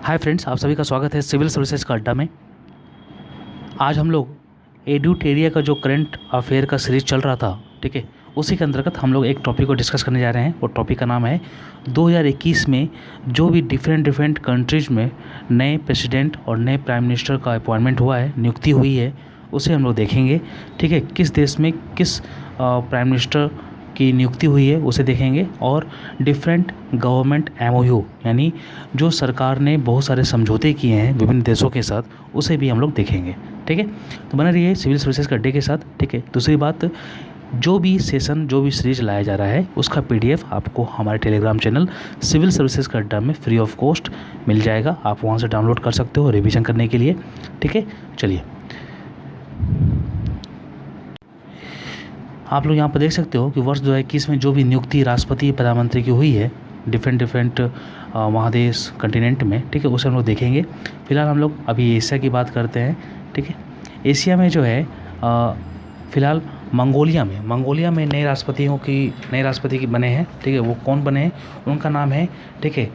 Hi friends, आप सभी का स्वागत है सिविल सर्विसेज का अड्डा में। आज हम लोग एडुटेरिया का जो करंट अफेयर का सीरीज चल रहा था, ठीक है, उसी के अंतर्गत हम लोग एक टॉपिक को डिस्कस करने जा रहे हैं। वो टॉपिक का नाम है 2021 में जो भी डिफरेंट कंट्रीज़ में नए प्रेसिडेंट और नए प्राइम मिनिस्टर का अपॉइंटमेंट हुआ है, नियुक्ति हुई है, उसे हम लोग देखेंगे। ठीक है, किस देश में किस प्राइम मिनिस्टर की नियुक्ति हुई है उसे देखेंगे, और डिफरेंट गवर्नमेंट एमओयू यानी जो सरकार ने बहुत सारे समझौते किए हैं विभिन्न देशों के साथ, उसे भी हम लोग देखेंगे। ठीक है, तो बना रहिए सिविल सर्विसेज का अड्डे के साथ। ठीक है, दूसरी बात, जो भी सेशन जो भी सीरीज लाया जा रहा है उसका पीडीएफ आपको हमारे टेलीग्राम चैनल सिविल सर्विसेज का अड्डा में फ्री ऑफ कॉस्ट मिल जाएगा। आप वहाँ से डाउनलोड कर सकते हो रिवीजन करने के लिए। ठीक है, चलिए आप लोग यहाँ पर देख सकते हो कि वर्ष 2021 में जो भी नियुक्ति राष्ट्रपति प्रधानमंत्री की हुई है डिफरेंट महादेश कंटिनेंट में, ठीक है, उसे हम लोग देखेंगे। फिलहाल हम लोग अभी एशिया की बात करते हैं। ठीक है, एशिया में जो है फ़िलहाल मंगोलिया में नए राष्ट्रपति की बने हैं। ठीक है, वो कौन बने हैं, उनका नाम है, ठीक है,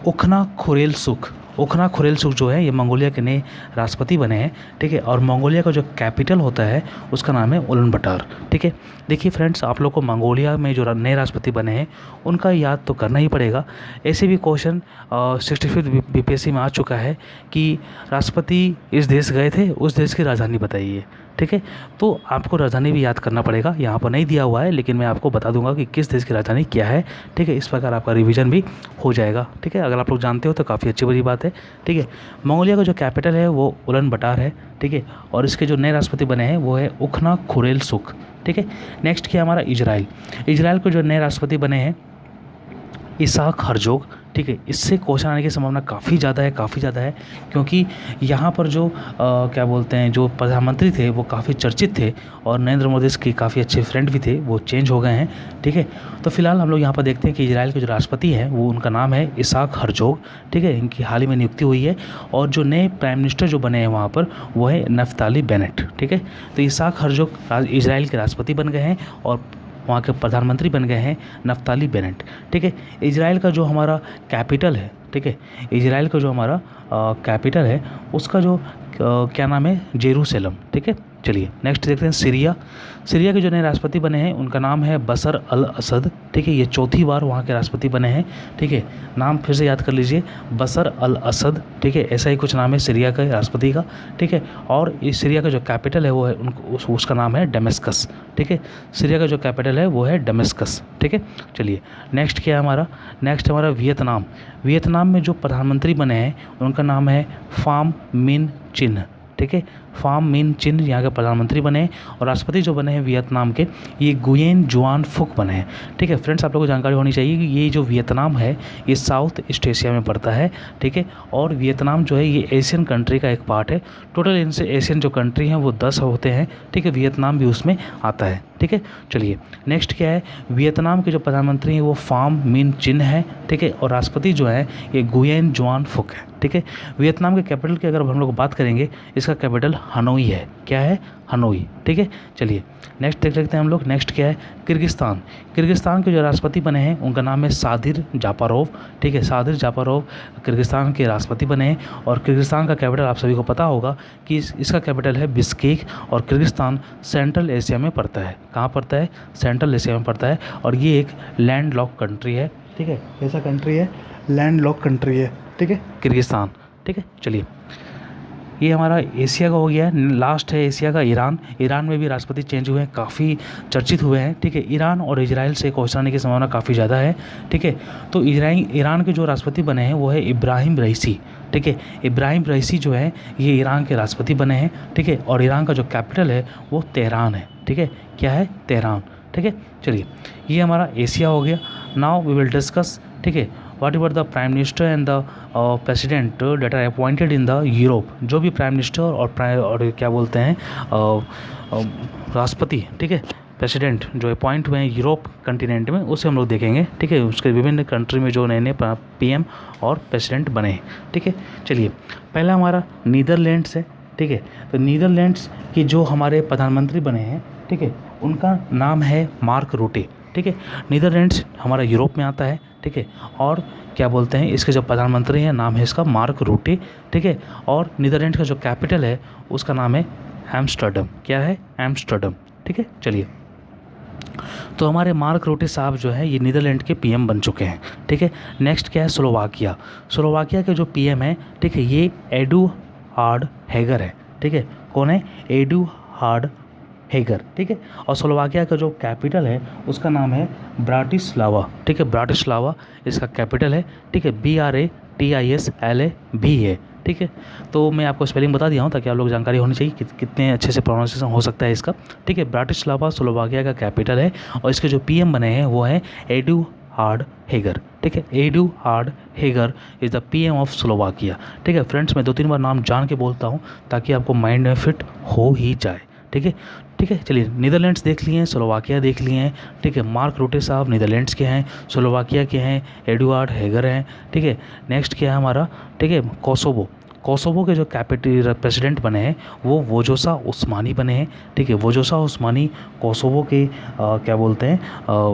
उखना खुरेलसुख जो है ये मंगोलिया के नए राष्ट्रपति बने हैं। ठीक है, और मंगोलिया का जो कैपिटल होता है उसका नाम है उलानबाटर। ठीक है, देखिए फ्रेंड्स, आप लोग को मंगोलिया में जो नए राष्ट्रपति बने हैं उनका याद तो करना ही पड़ेगा। ऐसे भी क्वेश्चन 65 बीपीएससी में आ चुका है कि राष्ट्रपति इस देश गए थे, उस देश की राजधानी बताइए। ठीक है, तो आपको राजधानी भी याद करना पड़ेगा। यहाँ पर नहीं दिया हुआ है, लेकिन मैं आपको बता दूंगा कि किस देश की राजधानी क्या है। ठीक है, इस प्रकार आपका रिवीजन भी हो जाएगा। ठीक है, अगर आप लोग जानते हो तो काफ़ी अच्छी बड़ी बात है। ठीक है, मंगोलिया का जो कैपिटल है वो उलानबाटर है। ठीक है, और इसके जो नए राष्ट्रपति बने हैं वो है उखना खुरेलसुख। ठीक है, नेक्स्ट क्या हमारा इजराइल के जो नए राष्ट्रपति बने हैं इसहाक हर्जोग। ठीक है, इससे क्वेश्चन आने की संभावना काफ़ी ज़्यादा है, क्योंकि यहाँ पर जो क्या बोलते हैं, जो प्रधानमंत्री थे वो काफ़ी चर्चित थे और नरेंद्र मोदी के काफ़ी अच्छे फ्रेंड भी थे, वो चेंज हो गए हैं। ठीक है, तो फिलहाल हम लोग यहाँ पर देखते हैं कि इजराइल के जो राष्ट्रपति हैं वो उनका नाम है इसहाक हर्जोग। ठीक है, इनकी हाल ही में नियुक्ति हुई है, और जो नए प्राइम मिनिस्टर जो बने हैं वहाँ पर वो है नफ्ताली बेनेट। ठीक है, तो इसहाक हर्जोग इजराइल के राष्ट्रपति बन गए हैं और वहाँ के प्रधानमंत्री बन गए हैं नफ्ताली बेनेट। ठीक है, इजराइल का जो हमारा कैपिटल है, ठीक है, इजराइल का जो हमारा कैपिटल है उसका जो क्या नाम है, जेरूसलम। ठीक है, चलिए नेक्स्ट देखते हैं सीरिया के जो नए राष्ट्रपति बने हैं उनका नाम है बशर अल असद। ठीक है, ये चौथी बार वहाँ के राष्ट्रपति बने हैं। ठीक है, नाम फिर से याद कर लीजिए, बशर अल असद। ठीक है, ऐसा ही कुछ नाम है सीरिया के राष्ट्रपति का। ठीक है, और इस सीरिया का जो कैपिटल है वो है उसका नाम है दमिश्क। ठीक है, सीरिया का जो कैपिटल है वो है दमिश्क। ठीक है, चलिए नेक्स्ट क्या है हमारा, नेक्स्ट हमारा वियतनाम में जो प्रधानमंत्री बने हैं उनका नाम है फाम मिन चिन। ठीक है, फाम मिन चिन यहाँ के प्रधानमंत्री बने हैं, और राष्ट्रपति जो बने हैं वियतनाम के ये गुयेन जुआन फुक बने हैं। ठीक है फ्रेंड्स, आप लोगों को जानकारी होनी चाहिए कि ये जो वियतनाम है ये साउथ ईस्ट एशिया में पड़ता है। ठीक है, और वियतनाम जो है ये एशियन कंट्री का एक पार्ट है। टोटल इनसे एशियन जो कंट्री हैं वो 10 होते हैं। ठीक है, वियतनाम भी उसमें आता है। ठीक है, चलिए नेक्स्ट क्या है, वियतनाम के जो प्रधानमंत्री हैं वो फाम मिन चिन है। ठीक है, और राष्ट्रपति जो है ये गुयेन जुआन फुक है। ठीक है, वियतनाम के कैपिटल की अगर हम लोग बात करेंगे, इसका कैपिटल हनोई है। क्या है, हनोई। ठीक है, चलिए नेक्स्ट देख लेते हैं हम लोग। नेक्स्ट क्या है, किर्गिस्तान के जो राष्ट्रपति बने हैं उनका नाम है सादिर जापारोव। ठीक है, सादिर जापारोव किर्गिस्तान के राष्ट्रपति बने हैं, और किर्गिस्तान का कैपिटल आप सभी को पता होगा कि इसका कैपिटल है बिश्केक, और किर्गिस्तान सेंट्रल एशिया में पड़ता है। कहाँ पड़ता है, सेंट्रल एशिया में पड़ता है, और ये एक लैंड लॉक कंट्री है। ठीक है, ऐसा कंट्री है, लैंड लॉक कंट्री है। ठीक है, किर्गिस्तान। ठीक है, चलिए ये हमारा एशिया का हो गया है। लास्ट है एशिया का ईरान में भी राष्ट्रपति चेंज हुए हैं, काफ़ी चर्चित हुए हैं। ठीक है, ईरान और इजराइल से क्वेश्चन आने की संभावना काफ़ी ज़्यादा है। ठीक है, तो ईरान के जो राष्ट्रपति बने हैं वो है इब्राहिम रईसी। ठीक है, इब्राहिम रईसी जो है ये ईरान के राष्ट्रपति बने हैं। ठीक है, और ईरान का जो कैपिटल है वो तेहरान है। ठीक है, क्या है, तेहरान। ठीक है, चलिए ये हमारा एशिया हो गया। नाउ वी विल डिस्कस, ठीक है, whatever the prime minister and the president that are appointed in the Europe. जो भी प्राइम मिनिस्टर और क्या बोलते हैं राष्ट्रपति, ठीक है, प्रेसिडेंट जो अपॉइंट हुए हैं यूरोप कंटिनेंट में, उसे हम लोग देखेंगे। ठीक है, उसके विभिन्न कंट्री में जो नए पीएम और प्रेसिडेंट बने हैं। ठीक है, चलिए पहला हमारा नीदरलैंड्स है। ठीक है, तो नीदरलैंड्स की जो हमारे प्रधानमंत्री बने हैं, ठीक है, उनका नाम है मार्क रूटे। ठीक है, नीदरलैंड्स हमारा यूरोप में आता है। ठीक है। और क्या बोलते हैं, इसके जो प्रधानमंत्री हैं नाम है इसका मार्क रूटे, ठीक है। और नीदरलैंड का जो कैपिटल है उसका नाम है एम्स्टर्डम। क्या है? एम्स्टर्डम, ठीक है। चलिए, तो हमारे मार्क रूटे साहब जो है ये नीदरलैंड के पीएम बन चुके हैं, ठीक है। नेक्स्ट क्या है? स्लोवाकिया। स्लोवाकिया के जो पीएम है, ठीक है, ये एडुआर्ड हेगर है, ठीक है। कौन है? एडुआर्ड हेगर, ठीक है। और स्लोवाकिया का जो कैपिटल है उसका नाम है ब्राटिस्लावा, ठीक है। ब्राटिस्लावा इसका कैपिटल है, ठीक है। BRATISLAV है, ठीक है। तो मैं आपको स्पेलिंग बता दिया हूँ ताकि आप लोग जानकारी होनी चाहिए कितने अच्छे से प्रोनाउंसिएशन हो सकता है इसका, ठीक है। ब्राटिस्लावा स्लोवाकिया का कैपिटल है और इसके जो पीएम बने हैं वो है एडुआर्ड हेगर, ठीक है। Edouard हेगर is the PM of Slovakia, ठीक है। फ्रेंड्स, मैं 2-3 बार नाम जान के बोलता हूँ ताकि आपको माइंड में फिट हो ही जाए, ठीक है। ठीक है, चलिए, नीदरलैंड्स देख लिए हैं, स्लोवाकिया देख लिए हैं, ठीक है। मार्क रूटे साहब नीदरलैंड्स के हैं, स्लोवाकिया के हैं, एडुआर्ड हेगर हैं, ठीक है। नेक्स्ट क्या है हमारा? ठीक है, कोसोवो। कोसोवो के जो कैपिटल प्रेसिडेंट बने हैं वो वोजोसा उस्मानी बने हैं, ठीक है। वोजोसा उस्मानी कोसोवो के क्या बोलते हैं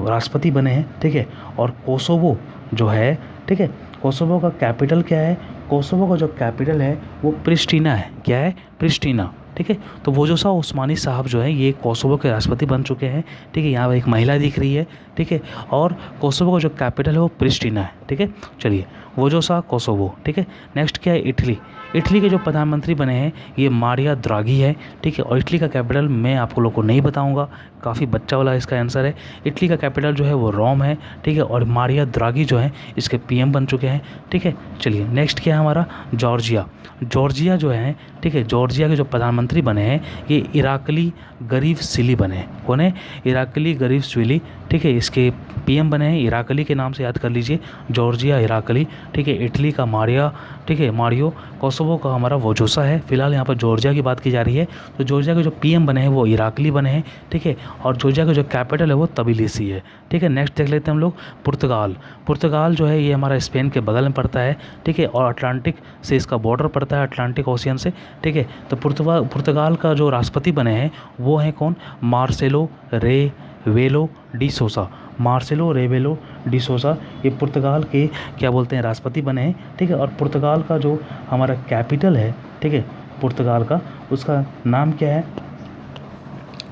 राष्ट्रपति बने हैं, ठीक है। और कोसोवो जो है, ठीक है, कोसोवो का कैपिटल क्या है? कोसोवो का जो कैपिटल है वो प्रिस्टीना है। क्या है? प्रिस्टीना, ठीक है। तो वोजोसा उस्मानी साहब जो है ये कोसोवो के राष्ट्रपति बन चुके हैं, ठीक है। यहाँ पर एक महिला दिख रही है, ठीक है। और कोसोवो का जो कैपिटल है वो प्रिस्टीना है, ठीक है। चलिए, वोजोसा कोसोवो, ठीक है। नेक्स्ट क्या है? इटली। इटली के जो प्रधानमंत्री बने हैं ये मारिया द्रागी है, ठीक है। और इटली का कैपिटल मैं आप लोग को नहीं बताऊंगा, काफ़ी बच्चा वाला इसका आंसर है। इटली का कैपिटल जो है वो रोम है, ठीक है। और मारिया द्रागी जो है इसके पीएम बन चुके हैं, ठीक है। चलिए, नेक्स्ट क्या है हमारा? जॉर्जिया। जॉर्जिया जो है, ठीक है, जॉर्जिया के जो प्रधानमंत्री बने हैं ये इराकली गरीबस्विली बने हैं। कौन है? इराकली गरीबस्विली, ठीक है। इसके पीएम बने हैं, इराकली के नाम से याद कर लीजिए, जॉर्जिया इराकली, ठीक है। इटली का मारिया, ठीक है, मारियो। कोसोवो का हमारा वोजोसा है। फिलहाल यहाँ पर जॉर्जिया की बात की जा रही है। तो जॉर्जिया के जो पीएम बने हैं वो इराकली बने हैं, ठीक है। और जॉर्जिया का जो कैपिटल है वो तबिलिसी है, ठीक है। नेक्स्ट देख लेते हैं हम लोग पुर्तगाल। पुर्तगाल जो है ये हमारा स्पेन के बगल में पड़ता है, ठीक है। और अटलांटिक से इसका बॉर्डर पड़ता है, अटलांटिक ओशियन से, ठीक है। तो पुर्तगाल का जो राष्ट्रपति बने हैं वो हैं कौन? मार्सेलो रेवेलो डी सोसा। मार्सेलो रेवेलो डी सोसा ये पुर्तगाल के क्या बोलते हैं राष्ट्रपति बने हैं, ठीक है। और पुर्तगाल का जो हमारा कैपिटल है, ठीक है, पुर्तगाल का, उसका नाम क्या है?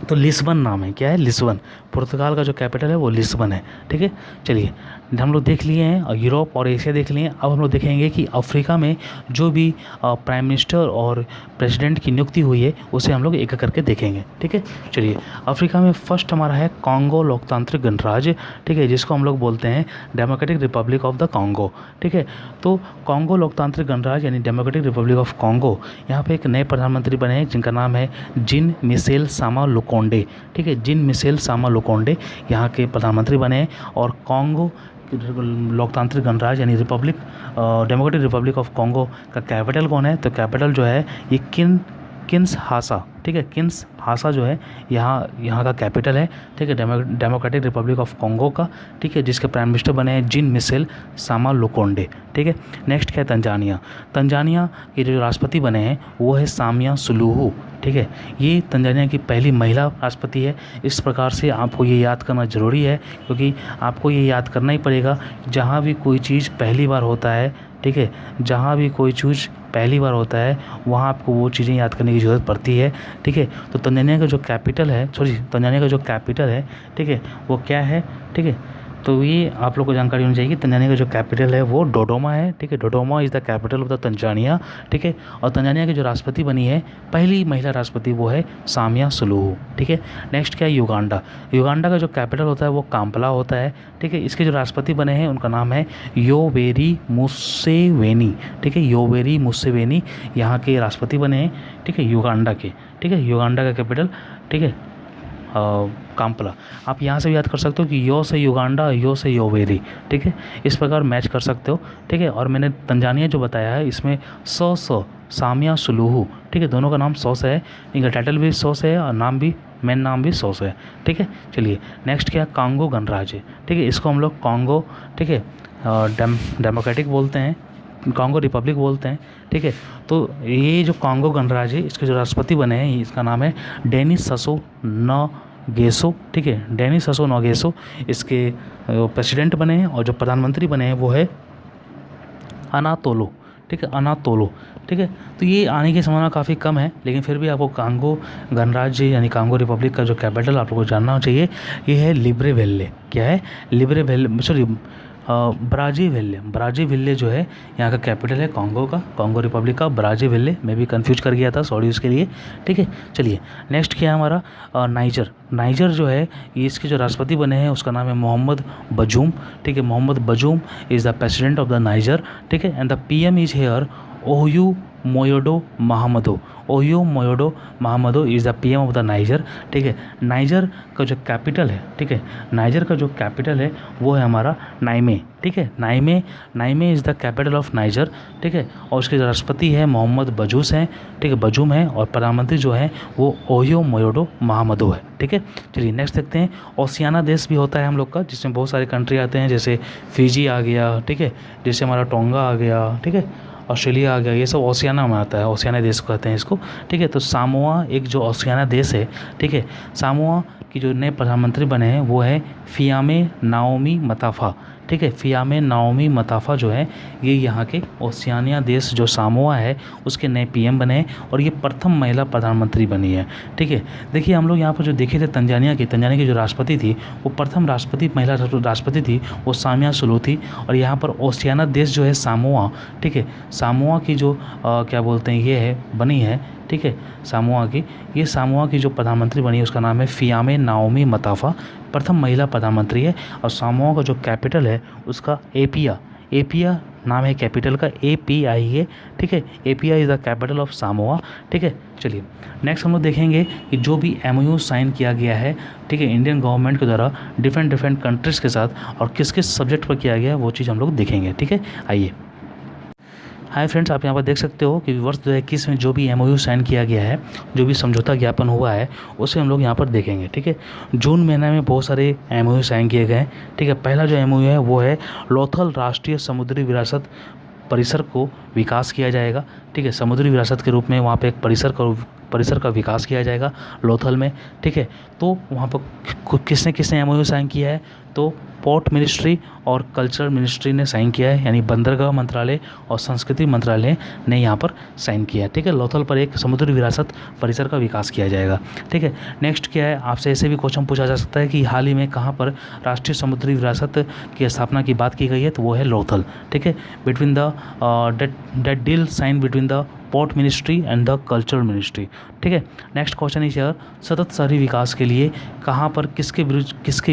तो लिस्बन नाम है। क्या है? लिस्बन। पुर्तगाल का जो कैपिटल है वो लिस्बन है, ठीक है। चलिए, हम लोग देख लिए हैं यूरोप और एशिया देख लिए हैं। अब हम लोग देखेंगे कि अफ्रीका में जो भी प्राइम मिनिस्टर और प्रेसिडेंट की नियुक्ति हुई है उसे हम लोग एक करके देखेंगे, ठीक है। चलिए, अफ्रीका में फर्स्ट हमारा है कॉन्गो लोकतांत्रिक गणराज्य, ठीक है, जिसको हम लोग बोलते हैं democratic Republic of the Congo, ठीक है। तो कॉन्गो लोकतांत्रिक गणराज्य यानी डेमोक्रेटिक रिपब्लिक ऑफ कॉन्गो, यहाँ पे एक नए प्रधानमंत्री बने हैं जिनका नाम है जिन मिशेल सामा लुकोंडे, ठीक है। जिन मिशेल सामा लुकोंडे यहाँ के प्रधानमंत्री बने हैं। और कॉन्गो लोकतांत्रिक गणराज्य यानी Republic democratic Republic of Congo का कैपिटल कौन है? तो कैपिटल जो है ये किन्शहासा, ठीक है। किन्शहासा जो है यहाँ का कैपिटल है, ठीक है, डेमोक्रेटिक रिपब्लिक ऑफ कॉन्गो का, ठीक है, जिसके प्राइम मिनिस्टर बने हैं जिन मिशेल सामा लुकोंडे, ठीक है। नेक्स्ट क्या है? तंजानिया। तंजानिया के जो राष्ट्रपति बने हैं वो है सामिया सुलूहू, ठीक है। ये तंजानिया की पहली महिला राष्ट्रपति है। इस प्रकार से आपको ये याद करना ज़रूरी है क्योंकि आपको ये याद करना ही पड़ेगा, जहाँ भी कोई चीज़ पहली बार होता है, ठीक है, जहाँ भी कोई चीज़ पहली बार होता है वहाँ आपको वो चीज़ें याद करने की ज़रूरत पड़ती है, ठीक है। तो तंजानिया का जो कैपिटल है, तंजानिया का जो कैपिटल है, ठीक है, वो क्या है? ठीक है, तो ये आप लोग को जानकारी होनी चाहिए कि तंजानिया का जो कैपिटल है वो डोडोमा है, ठीक है। Dodoma is the capital of the Tanzania, ठीक है। और तंजानिया की जो राष्ट्रपति बनी है, पहली महिला राष्ट्रपति, वो है सामिया सुलूहू, ठीक है। नेक्स्ट क्या है? युगांडा। युगांडा का जो कैपिटल होता है वो काम्पला होता है, ठीक है। इसके जो राष्ट्रपति बने हैं उनका नाम है योवेरी मुसेवेनी, ठीक है। योवेरी मुसेवेनी यहाँ के राष्ट्रपति बने हैं, ठीक है, युगांडा के, ठीक है। युगांडा का कैपिटल, ठीक है, काम्पला। आप यहाँ से भी याद कर सकते हो कि यो से युगांडा, यो से योवेरी, ठीक है, इस प्रकार मैच कर सकते हो, ठीक है। और मैंने तंजानिया जो बताया है इसमें सामिया सुलूहू, ठीक है, दोनों का नाम 100 से है, इनका टाइटल भी 100 से है और नाम भी, मेन नाम भी 100 से है, ठीक है। चलिए, नेक्स्ट क्या है? कॉन्गो गणराज्य, ठीक है, इसको हम लोग कॉन्गो, ठीक है, डेमोक्रेटिक बोलते हैं, कॉन्गो रिपब्लिक बोलते हैं, ठीक है। तो ये जो कॉन्गो गणराज्य है इसके जो राष्ट्रपति बने हैं इसका नाम है डेनिस ससो गेसो, ठीक है, डेनिस ससो नोगेसो इसके प्रेसिडेंट बने हैं, और जो प्रधानमंत्री बने हैं वो है अनातोलो, ठीक है, अनातोलो, ठीक है। तो ये आने की संभावना काफ़ी कम है, लेकिन फिर भी आपको कांगो गणराज्य यानी कांगो रिपब्लिक का जो कैपिटल आप लोगों को जानना चाहिए, ये है लिब्रेविले। क्या है? Libreville, sorry ब्राज़ीविले। ब्राज़ीविले जो है यहाँ का कैपिटल है कांगो का, कांगो रिपब्लिक का ब्राज़ीविले। मैं भी कंफ्यूज कर गया था, सॉरी उसके लिए, ठीक है। चलिए नेक्स्ट क्या है हमारा नाइजर। नाइजर जो है ये इसके जो राष्ट्रपति बने हैं उसका नाम है मोहम्मद बजूम, ठीक है। Mohamed Bazoum is the president of the Niger, ठीक है। एंड द पीएम इज हेयर Ouhoumoudou Mahamadou. Ouhoumoudou Mahamadou is the PM of the Niger, ठीक है। नाइजर का जो कैपिटल है, ठीक है, नाइजर का जो कैपिटल है वो है हमारा नाइमे, ठीक है। Niamey, Niamey is the capital of Niger, ठीक है। और उसके जो राष्ट्रपति है मोहम्मद बजूस हैं, ठीक है, बजूम है, और प्रधानमंत्री जो है वो ओहियो मोयोडो महामदो है, ठीक है। चलिए नेक्स्ट देखते हैं। ओशियाना देश भी होता है हम लोग का, जिसमें बहुत सारे कंट्री आते हैं, जैसे फिजी आ गया, ठीक है, जैसे हमारा टोंगा आ गया, ठीक है, ऑस्ट्रेलिया आ गया, ये सब ओशियाना में आता है, ओशियाना देश कहते हैं इसको, ठीक है। तो सामोआ एक जो ओशियाना देश है, ठीक है। सामोआ की जो नए प्रधानमंत्री बने हैं वो है फियामे नाओमी मताफा, ठीक है। फियामे नाओमी मताफा जो है ये यहाँ के ओशियानिया देश जो सामोआ है उसके नए पीएम बने हैं, और ये प्रथम महिला प्रधानमंत्री बनी है, ठीक है। देखिए हम लोग यहाँ पर जो देखे थे तंजानिया की जो राष्ट्रपति थी वो प्रथम राष्ट्रपति महिला राष्ट्रपति थी, वो सामिया सुलू थी। और यहाँ पर ओशियाना देश जो है सामोआ, ठीक है, सामोआ की जो क्या बोलते हैं ये है बनी है, ठीक है, सामोआ की जो प्रधानमंत्री बनी है उसका नाम है फियामे नाओमी मताफा, प्रथम महिला प्रधानमंत्री है। और सामोआ का जो कैपिटल है उसका एपिया, एपिया नाम है कैपिटल का, API है, ठीक है। API is the capital of Samoa, ठीक है। चलिए नेक्स्ट हम लोग देखेंगे कि जो भी MOU साइन किया गया है, ठीक है, इंडियन गवर्नमेंट के द्वारा डिफरेंट कंट्रीज़ के साथ, और किस किस सब्जेक्ट पर किया गया है वो चीज़ हम लोग देखेंगे, ठीक है। आइए, हाय फ्रेंड्स, आप यहाँ पर देख सकते हो कि वर्ष 2021 में जो भी MOU साइन किया गया है, जो भी समझौता ज्ञापन हुआ है, उसे हम लोग यहाँ पर देखेंगे, ठीक है। जून महीने में बहुत सारे MOU साइन किए गए हैं, ठीक है। पहला जो MOU है वो है लोथल राष्ट्रीय समुद्री विरासत परिसर को विकास किया जाएगा, ठीक है। समुद्री विरासत के रूप में वहाँ पे एक परिसर का विकास किया जाएगा लोथल में, ठीक है। तो वहाँ पर किसने किसने MOU साइन किया है, तो पोर्ट मिनिस्ट्री और कल्चरल मिनिस्ट्री ने साइन किया है, यानी बंदरगाह मंत्रालय और संस्कृति मंत्रालय ने यहाँ पर साइन किया है, ठीक है। लोथल पर एक समुद्री विरासत परिसर का विकास किया जाएगा, ठीक है। नेक्स्ट क्या है, आपसे ऐसे भी क्वेश्चन पूछा जा सकता है कि हाल ही में कहाँ पर राष्ट्रीय समुद्री विरासत की स्थापना की बात की गई है, तो वो है लोथल, ठीक है। Between the that deal sign between the port ministry and the cultural ministry, ठीक है। नेक्स्ट क्वेश्चन इज हियर, सतत शहरी विकास के लिए कहाँ पर किसके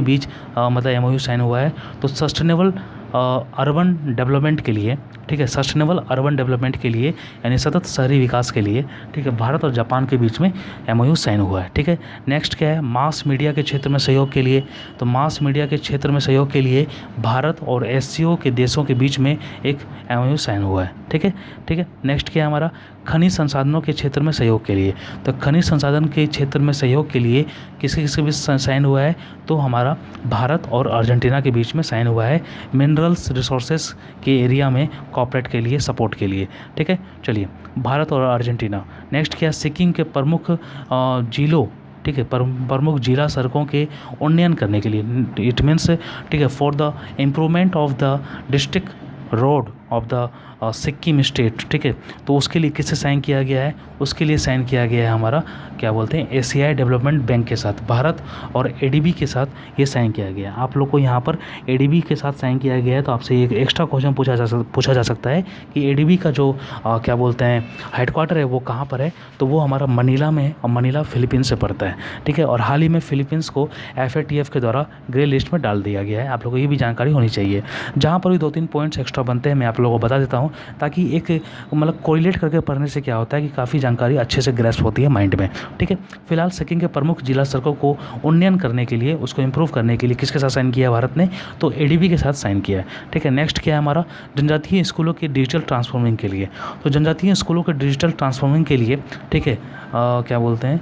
बीच मतलब MOU साइन हुआ है, तो सस्टेनेबल अर्बन डेवलपमेंट के लिए, ठीक है, सस्टेनेबल अर्बन डेवलपमेंट के लिए यानी सतत शहरी विकास के लिए, ठीक है, भारत और जापान के बीच में MOU साइन हुआ है, ठीक है। नेक्स्ट क्या है, मास मीडिया के क्षेत्र में सहयोग के लिए, तो मास मीडिया के क्षेत्र में सहयोग के लिए भारत और SCO के देशों के बीच में एक MOU साइन हुआ है, ठीक है, ठीक है। नेक्स्ट क्या है हमारा, खनिज संसाधनों के क्षेत्र में सहयोग के लिए, तो खनिज संसाधन के क्षेत्र में सहयोग के लिए किसके बीच साइन हुआ है, तो हमारा भारत और अर्जेंटीना के बीच में साइन हुआ है मिनरल्स रिसोर्सेज के एरिया में कॉपरेट के लिए, सपोर्ट के लिए, ठीक है। चलिए, भारत और अर्जेंटीना। नेक्स्ट क्या, सिक्किम के प्रमुख जिलों, ठीक है, प्रमुख जिला सड़कों के उन्नयन करने के लिए, इट मीन्स, ठीक है, for the improvement of the district road of the Sikkim state, ठीक है। तो उसके लिए किससे साइन किया गया है, उसके लिए साइन किया गया है हमारा क्या बोलते हैं एशियाई डेवलपमेंट बैंक के साथ, भारत और ADB के साथ ये साइन किया गया है। आप लोग को यहाँ पर ADB के साथ साइन किया गया है, तो आपसे एक एक्स्ट्रा क्वेश्चन पूछा जा सकता है कि ADB का जो क्या बोलते हैं हेडक्वार्टर है वो कहाँ पर है, तो वो हमारा मनीला में है, और मनीला फिलीपींस से पड़ता है, ठीक है। और हाल ही में फिलीपींस को FATF के द्वारा ग्रे लिस्ट में डाल दिया गया है, आप लोगों को ये भी जानकारी होनी चाहिए। जहाँ पर भी 2-3 पॉइंट्स एक्स्ट्रा बनते हैं मैं आप लोगों को बता देता हूँ, ताकि एक मतलब कोरिलेट करके पढ़ने से क्या होता है कि काफ़ी जानकारी अच्छे से ग्रैस्प होती है माइंड में, ठीक है। फिलहाल सिक्किम के प्रमुख जिला सड़कों को उन्नयन करने के लिए, उसको इम्प्रूव करने के लिए किसके साथ साइन किया है भारत ने, तो ADB के साथ साइन किया है, ठीक है। नेक्स्ट क्या है हमारा, जनजातीय स्कूलों के डिजिटल ट्रांसफॉर्मिंग के लिए, तो जनजातीय स्कूलों के डिजिटल ट्रांसफॉर्मिंग के लिए, ठीक है, क्या बोलते हैं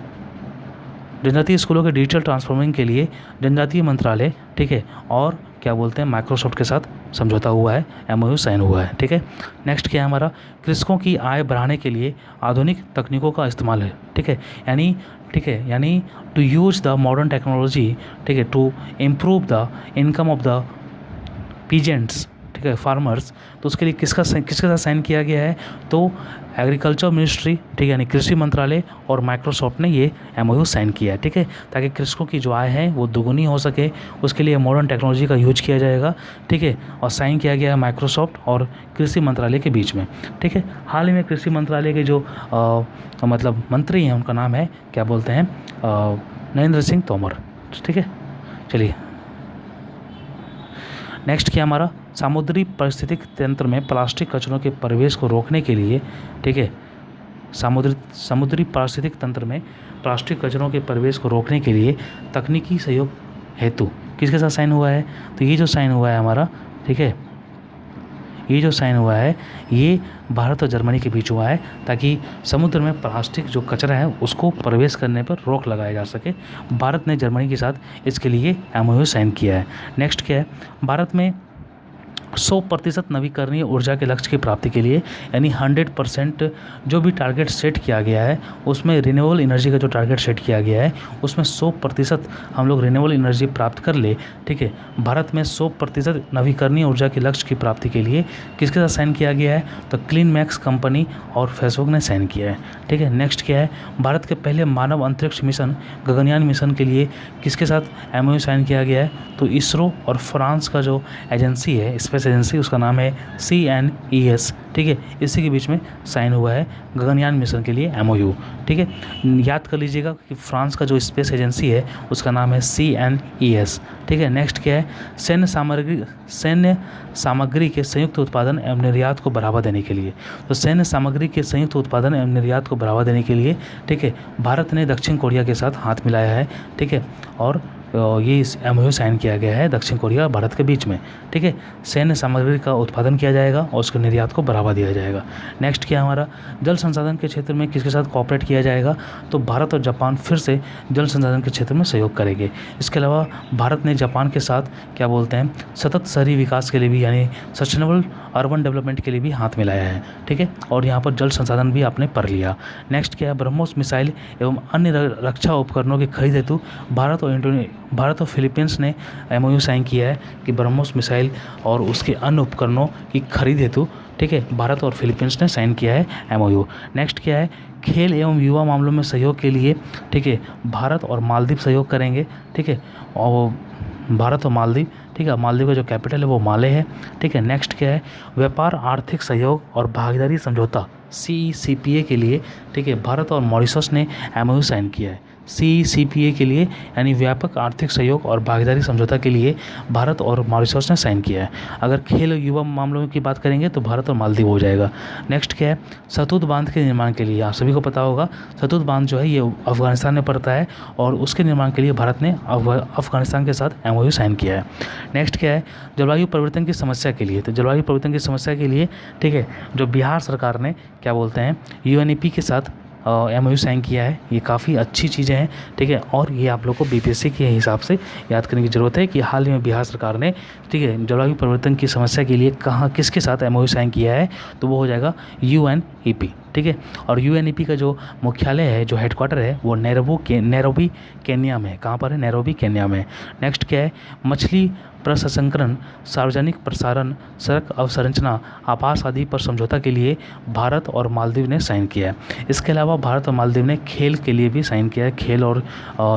जनजातीय स्कूलों के डिजिटल ट्रांसफॉर्मिंग के लिए जनजातीय मंत्रालय, ठीक है, और क्या बोलते हैं माइक्रोसॉफ्ट के साथ समझौता हुआ है, MOU साइन हुआ है, ठीक है। नेक्स्ट क्या है हमारा, कृषकों की आय बढ़ाने के लिए आधुनिक तकनीकों का इस्तेमाल है, ठीक है, यानी ठीक है, यानी to use the modern technology, ठीक है, to improve the income of the peasants, ठीक है, फार्मर्स। तो उसके लिए किसके साथ साइन किया गया है? तो एग्रीकल्चर मिनिस्ट्री, ठीक है, यानी कृषि मंत्रालय और माइक्रोसॉफ्ट ने ये एमओयू साइन किया है, ठीक है, ताकि कृषकों की जो आय है वो दुगुनी हो सके, उसके लिए मॉडर्न टेक्नोलॉजी का यूज किया जाएगा, ठीक है। और साइन किया गया है माइक्रोसॉफ्ट और कृषि मंत्रालय के बीच में, ठीक है। हाल ही में कृषि मंत्रालय के जो मतलब मंत्री हैं, उनका नाम है, क्या बोलते हैं, नरेंद्र सिंह तोमर, ठीक है। चलिए नेक्स्ट क्या हमारा, समुद्री पारिस्थितिक तंत्र में प्लास्टिक कचरों के प्रवेश को रोकने के लिए, ठीक है, समुद्री पारिस्थितिक तंत्र में प्लास्टिक कचरों के प्रवेश को रोकने के लिए तकनीकी सहयोग हेतु किसके साथ साइन हुआ है? तो ये जो साइन हुआ है हमारा, ठीक है, ये जो साइन हुआ है ये भारत और जर्मनी के बीच हुआ है, ताकि समुद्र में प्लास्टिक जो कचरा है उसको प्रवेश करने पर रोक लगाया जा सके। भारत ने जर्मनी के साथ इसके लिए एमओयू साइन किया है। नेक्स्ट क्या है, भारत में 100% नवीकरणीय ऊर्जा के लक्ष्य की प्राप्ति के लिए, यानी 100% जो भी टारगेट सेट किया गया है उसमें रिन्यूएबल एनर्जी का जो टारगेट सेट किया गया है उसमें 100% हम लोग रिन्यूएबल एनर्जी प्राप्त कर ले, ठीक है। भारत में 100% नवीकरणीय ऊर्जा के लक्ष्य की प्राप्ति के लिए किसके साथ साइन किया गया है? तो क्लीन मैक्स कंपनी और फेसबुक ने साइन किया है, ठीक है। नेक्स्ट क्या है, भारत के पहले मानव अंतरिक्ष मिशन गगनयान मिशन के लिए किसके साथ एमओयू साइन किया गया है? तो इसरो और फ्रांस का जो एजेंसी है, स्पेस एजेंसी, उसका नाम है CNES, ठीक है, इसी के बीच में साइन हुआ है गगनयान मिशन के लिए एमओयू, ठीक है। याद कर लीजिएगा कि फ्रांस का जो स्पेस एजेंसी है उसका नाम है CNES, ठीक है। नेक्स्ट क्या है, सैन्य सामग्री के संयुक्त उत्पादन एवं निर्यात को बढ़ावा देने के लिए, तो सैन्य सामग्री के संयुक्त उत्पादन एवं निर्यात को बढ़ावा देने के लिए, ठीक है, भारत ने दक्षिण कोरिया के साथ हाथ मिलाया है, ठीक है, और ये एमओयू साइन किया गया है दक्षिण कोरिया और भारत के बीच में, ठीक है। सैन्य सामग्री का उत्पादन किया जाएगा और उसके निर्यात को बढ़ावा दिया जाएगा। नेक्स्ट क्या हमारा, जल संसाधन के क्षेत्र में किसके साथ कोऑपरेट किया जाएगा? तो भारत और जापान फिर से जल संसाधन के क्षेत्र में सहयोग करेंगे। इसके अलावा भारत ने जापान के साथ क्या बोलते हैं, सतत शहरी विकास के लिए भी, यानी सस्टेनेबल अर्बन डेवलपमेंट के लिए भी हाथ मिलाया है, ठीक है, और यहाँ पर जल संसाधन भी आपने पढ़ लिया। नेक्स्ट क्या है, ब्रह्मोस मिसाइल एवं अन्य रक्षा उपकरणों की खरीद हेतु भारत और फिलीपींस ने एमओयू साइन किया है कि ब्रह्मोस मिसाइल और उसके अन्य उपकरणों की खरीद हेतु, ठीक है, भारत और फिलीपींस ने साइन किया है एमओयू। नेक्स्ट क्या है, खेल एवं युवा मामलों में सहयोग के लिए, ठीक है, भारत और मालदीव सहयोग करेंगे, ठीक है, और भारत और मालदीव, ठीक है, मालदीव का जो कैपिटल है वो माले है, ठीक है। नेक्स्ट क्या है, व्यापार आर्थिक सहयोग और भागीदारी समझौता CCPA के लिए, ठीक है, भारत और मॉरिशस ने एमओयू साइन किया है। CCPA के लिए, यानी व्यापक आर्थिक सहयोग और भागीदारी समझौता के लिए भारत और मॉरिशस ने साइन किया है। अगर खेल और युवा मामलों की बात करेंगे तो भारत और मालदीव हो जाएगा। नेक्स्ट क्या है, सतुत बांध के निर्माण के लिए, आप सभी को पता होगा सतुत बांध जो है ये अफगानिस्तान में पड़ता है और उसके निर्माण के लिए भारत ने अफगानिस्तान के साथ एमओयू साइन किया है। नेक्स्ट क्या है, जलवायु परिवर्तन की समस्या के लिए, तो जलवायु परिवर्तन की समस्या के लिए, ठीक है, जो बिहार सरकार ने क्या बोलते हैं UNEP के साथ एमओयू साइन किया है। ये काफ़ी अच्छी चीज़ें हैं, ठीक है, और ये आप लोग को BPSC के हिसाब से याद करने की ज़रूरत है कि हाल ही में बिहार सरकार ने, ठीक है, जलवायु परिवर्तन की समस्या के लिए कहाँ किसके साथ एमओयू साइन किया है? तो वो हो जाएगा UNEP, ठीक है। और UNEP का जो मुख्यालय है, जो हेडक्वार्टर है, वो नैरोबी केन्या में है। कहाँ पर है? नैरोबी केन्या में। नेक्स्ट क्या है, मछली प्रसंस्करण, सार्वजनिक प्रसारण, सड़क अवसंरचना, आवास आदि पर समझौता के लिए भारत और मालदीव ने साइन किया है। इसके अलावा भारत और मालदीव ने खेल के लिए भी साइन किया है, खेल और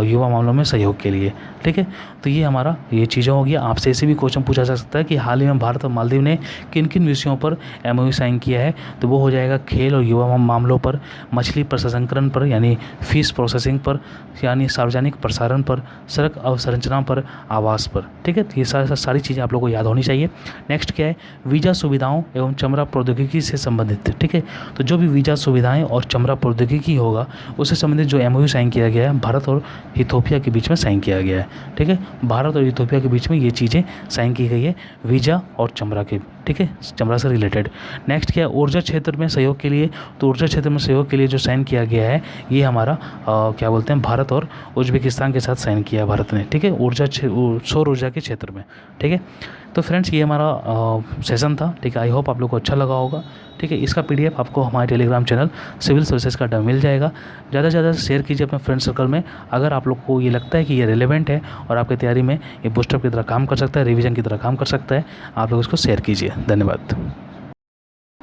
युवा मामलों में सहयोग के लिए, ठीक है। तो ये हमारा ये चीज़ें हो गई। आपसे ऐसे भी क्वेश्चन पूछा जा सकता है कि हाल ही में भारत और मालदीव ने किन किन विषयों पर एमओयू साइन किया है? तो वो हो जाएगा खेल और युवा मामलों पर, मछली प्रसंस्करण पर यानी फिश प्रोसेसिंग पर, यानी सार्वजनिक प्रसारण पर, सड़क अवसंरचना पर, आवास पर, ठीक है। ये सारी चीज़ें आप लोगों को याद होनी चाहिए। नेक्स्ट क्या है, वीज़ा सुविधाओं एवं चमड़ा प्रौद्योगिकी से संबंधित, ठीक है। तो जो भी वीज़ा सुविधाएं और चमड़ा प्रौद्योगिकी होगा उससे संबंधित जो एमओयू साइन किया गया है भारत और इथोपिया के बीच में साइन किया गया है, ठीक है। भारत और इथोपिया के बीच में ये चीज़ें साइन की गई है, वीज़ा और चमड़ा के, ठीक है, चमड़ा से रिलेटेड। नेक्स्ट क्या है, ऊर्जा क्षेत्र में सहयोग के लिए, तो ऊर्जा क्षेत्र में सहयोग के लिए जो साइन किया गया है ये हमारा क्या बोलते हैं, भारत और उज्बेकिस्तान के साथ साइन किया है भारत ने, ठीक है, सौर ऊर्जा के क्षेत्र में, ठीक है। तो फ्रेंड्स ये हमारा सेशन था, ठीक है। आई होप आप लोग को अच्छा लगा होगा, ठीक है। इसका PDF आपको हमारे टेलीग्राम चैनल सिविल सर्विसेज का मिल जाएगा। ज़्यादा से ज़्यादा शेयर कीजिए अपने फ्रेंड सर्कल में। अगर आप लोग को ये लगता है कि ये रिलेवेंट है और आपकी तैयारी में ये बूस्टअप की तरह काम कर सकता है, रिवीजन की तरह काम कर सकता है, आप लोग इसको शेयर कीजिए। धन्यवाद।